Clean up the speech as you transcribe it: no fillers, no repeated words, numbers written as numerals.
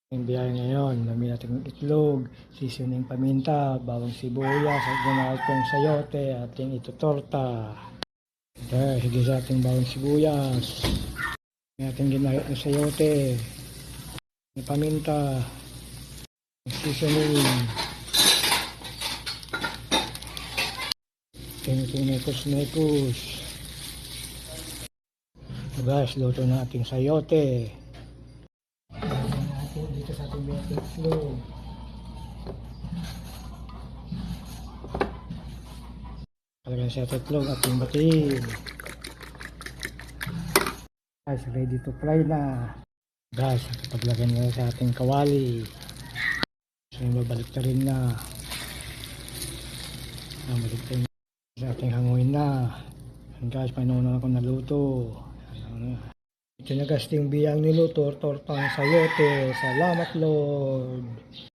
Ang biyahe ngayon, lagyan natin ng itlog, seasoning paminta, bawang sibuyas, at ganaw pong sayote, ating itutorta. Okay, higit sa ating bawang sibuyas. Ating ginahit ng sayote, ng paminta, ng seasoning. Ating tinekos-nekos. Guys, luto na ating sayote. Dito sa ating binatang itlog. Palagyan sa ating itlog ating batiin. Guys, ready to fry na. Guys, paglagyan na sa ating kawali. So, babalik na rin na. Balik na sa ating hanguin na. And guys, panunan ako naluto. Ito na guys, yung biyang niluto, tortang sayote. Salamat Lord.